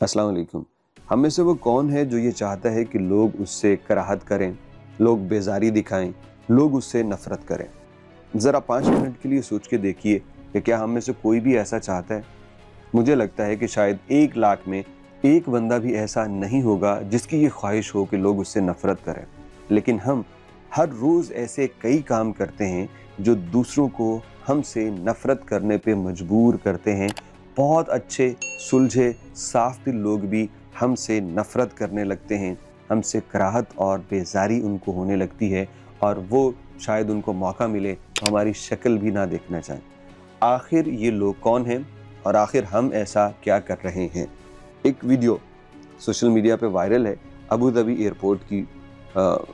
अस्सलाम वालेकुम। हम में से वो कौन है जो ये चाहता है कि लोग उससे कराहत करें, लोग बेजारी दिखाएं, लोग उससे नफरत करें? ज़रा 5 मिनट के लिए सोच के देखिए कि क्या हम में से कोई भी ऐसा चाहता है? मुझे लगता है कि शायद 1 लाख में 1 बंदा भी ऐसा नहीं होगा जिसकी ये ख्वाहिश हो कि लोग उससे नफरत करें। लेकिन हम हर रोज़ ऐसे कई काम करते हैं जो दूसरों को हमसे नफरत करने पे मजबूर करते हैं। बहुत अच्छे, सुलझे, साफ दिल लोग भी हमसे नफरत करने लगते हैं, हमसे कराहत और बेज़ारी उनको होने लगती है और वो शायद उनको मौका मिले तो हमारी शक्ल भी ना देखना चाहें। आखिर ये लोग कौन हैं और आखिर हम ऐसा क्या कर रहे हैं? एक वीडियो सोशल मीडिया पे वायरल है, अबू धाबी एयरपोर्ट की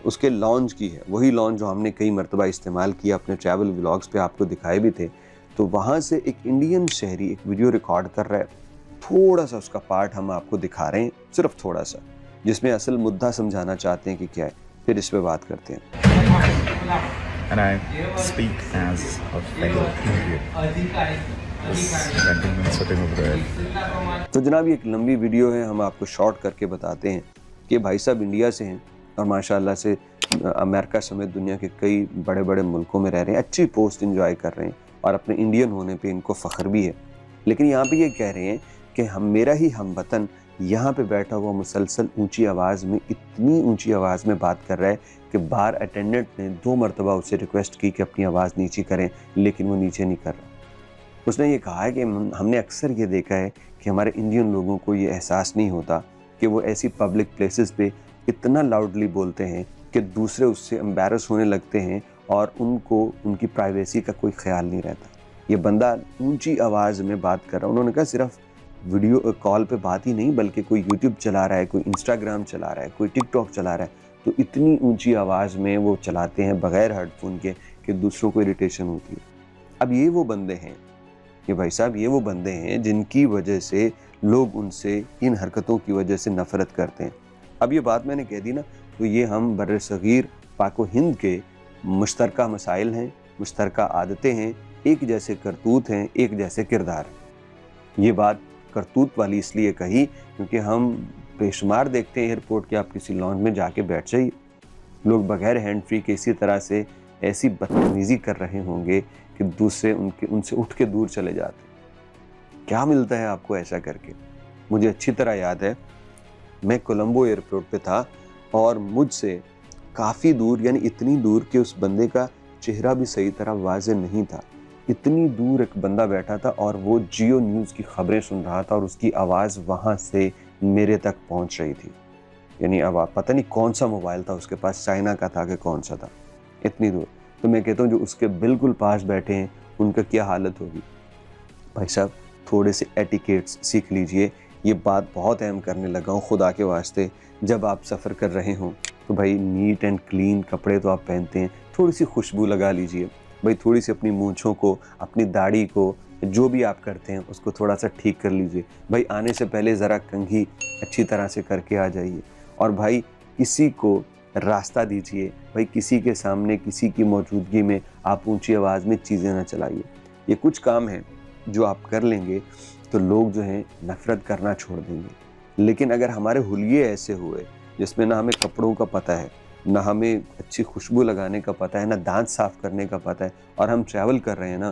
उसके लॉन्च की है। वही लॉन्च जो हमने कई मरतबा इस्तेमाल किया अपने ट्रैवल व्लॉग्स पे, आपको दिखाए भी थे। तो वहाँ से एक इंडियन शहरी एक वीडियो रिकॉर्ड कर रहा है। थोड़ा सा उसका पार्ट हम आपको दिखा रहे हैं, सिर्फ थोड़ा सा, जिसमें असल मुद्दा समझाना चाहते हैं कि क्या है, फिर इस पे बात करते हैं। And I speak as a fellow Indian. This gentleman sitting over there. तो जनाब ये एक लंबी वीडियो है, हम आपको शॉर्ट करके बताते हैं कि भाई साहब इंडिया से हैं और माशाल्लाह से अमेरिका समेत दुनिया के कई बड़े बड़े मुल्कों में रह रहे हैं, अच्छी पोस्ट इंजॉय कर रहे हैं और अपने इंडियन होने पे इनको फ़ख्र भी है। लेकिन यहाँ पे ये कह रहे हैं कि मेरा ही हमवतन यहाँ पे बैठा हुआ मुसलसल ऊंची आवाज़ में, इतनी ऊंची आवाज़ में बात कर रहा है कि बार अटेंडेंट ने 2 मरतबा उससे रिक्वेस्ट की कि अपनी आवाज़ नीचे करें, लेकिन वो नीचे नहीं कर रहा। उसने ये कहा है कि हमने अक्सर ये देखा है कि हमारे इंडियन लोगों को ये एहसास नहीं होता कि वो ऐसी पब्लिक प्लेसेस पे इतना लाउडली बोलते हैं कि दूसरे उससे एम्बैरस होने लगते हैं और उनको उनकी प्राइवेसी का कोई ख्याल नहीं रहता। ये बंदा ऊंची आवाज़ में बात कर रहा है। उन्होंने कहा सिर्फ वीडियो कॉल पे बात ही नहीं, बल्कि कोई यूट्यूब चला रहा है, कोई इंस्टाग्राम चला रहा है, कोई टिकटॉक चला रहा है, तो इतनी ऊंची आवाज़ में वो चलाते हैं बग़ैर हेडफोन के कि दूसरों को इरिटेशन होती है। अब ये वो बंदे हैं, ये भाई साहब ये वो बंदे हैं जिनकी वजह से लोग उनसे इन हरकतों की वजह से नफ़रत करते हैं। अब ये बात मैंने कह दी ना, तो ये हम बर्र-ए-सग़ीर पाक व हिंद के मुश्तरका मसाइल हैं, मुश्तरका आदतें हैं, एक जैसे करतूत हैं, एक जैसे किरदार हैं। ये बात करतूत वाली इसलिए कही क्योंकि हम बेशुमार देखते हैं एयरपोर्ट के, आप किसी लॉन्ज में जाके बैठ जाइए, लोग बगैर हैंड फ्री के इसी तरह से ऐसी बदतमीज़ी कर रहे होंगे कि दूसरे उनसे उठ के दूर चले जाते। क्या मिलता है आपको ऐसा करके? मुझे अच्छी तरह याद है, मैं कोलंबो एयरपोर्ट पे था और मुझसे काफ़ी दूर, यानी इतनी दूर कि उस बंदे का चेहरा भी सही तरह वाज़ेह नहीं था, इतनी दूर एक बंदा बैठा था और वो जियो न्यूज़ की खबरें सुन रहा था और उसकी आवाज़ वहाँ से मेरे तक पहुँच रही थी। यानी अब आप पता नहीं कौन सा मोबाइल था उसके पास, चाइना का था कि कौन सा था, इतनी दूर। तो मैं कहता हूँ जो उसके बिल्कुल पास बैठे हैं उनका क्या हालत होगी। भाई साहब थोड़े से एटिकेट्स सीख लीजिए। ये बात बहुत अहम करने लगा हूँ खुदा के वास्ते। जब आप सफ़र कर रहे हों तो भाई नीट एंड क्लीन कपड़े तो आप पहनते हैं, थोड़ी सी खुशबू लगा लीजिए भाई, थोड़ी सी अपनी मूँछों को, अपनी दाढ़ी को, जो भी आप करते हैं उसको थोड़ा सा ठीक कर लीजिए भाई। आने से पहले ज़रा कंघी अच्छी तरह से करके आ जाइए और भाई किसी को रास्ता दीजिए भाई, किसी के सामने किसी की मौजूदगी में आप ऊंची आवाज़ में चीज़ें ना चलाइए। ये कुछ काम हैं जो आप कर लेंगे तो लोग जो हैं नफ़रत करना छोड़ देंगे। लेकिन अगर हमारे हुलिये ऐसे हुए जिसमें ना हमें कपड़ों का पता है, ना हमें अच्छी खुशबू लगाने का पता है, ना दांत साफ़ करने का पता है, और हम ट्रैवल कर रहे हैं ना,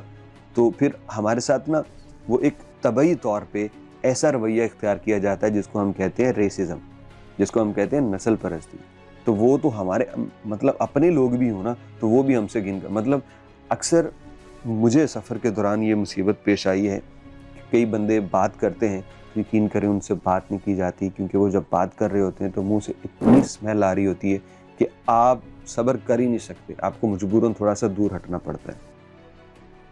तो फिर हमारे साथ ना वो एक तबई तौर पे ऐसा रवैया इख्तियार किया जाता है जिसको हम कहते हैं रेसिज़म, जिसको हम कहते हैं नस्ल परस्ती। तो वो तो हमारे मतलब अपने लोग भी हो ना, तो वो भी हमसे मतलब अक्सर मुझे सफ़र के दौरान ये मुसीबत पेश आई है कि कई बंदे बात करते हैं, यकीन करें उनसे बात नहीं की जाती क्योंकि वो जब बात कर रहे होते हैं तो मुंह से इतनी स्मेल आ रही होती है कि आप सब्र कर ही नहीं सकते, आपको मजबूरन थोड़ा सा दूर हटना पड़ता है।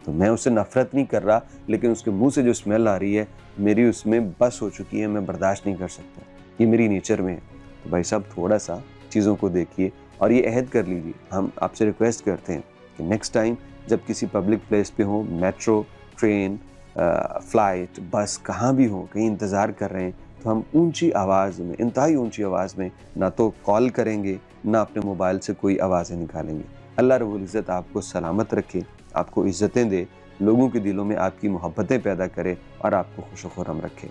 तो मैं उससे नफ़रत नहीं कर रहा, लेकिन उसके मुंह से जो स्मेल आ रही है मेरी उसमें बस हो चुकी है, मैं बर्दाश्त नहीं कर सकता, ये मेरी नेचर में है। तो भाई साहब थोड़ा सा चीज़ों को देखिए और ये अहद कर लीजिए। हम आपसे रिक्वेस्ट करते हैं कि नेक्स्ट टाइम जब किसी पब्लिक प्लेस पे हो, मेट्रो, ट्रेन, फ़्लाइट, बस, कहाँ भी हो, कहीं इंतज़ार कर रहे हैं, तो हम ऊंची आवाज़ में, इंतहाई ऊंची आवाज़ में ना तो कॉल करेंगे, ना अपने मोबाइल से कोई आवाज़ें निकालेंगे। अल्लाह रब्बुल इज़्ज़त आपको सलामत रखे, आपको इज़्ज़तें दे, लोगों के दिलों में आपकी मोहब्बतें पैदा करे और आपको खुश व खुर्रम रखे।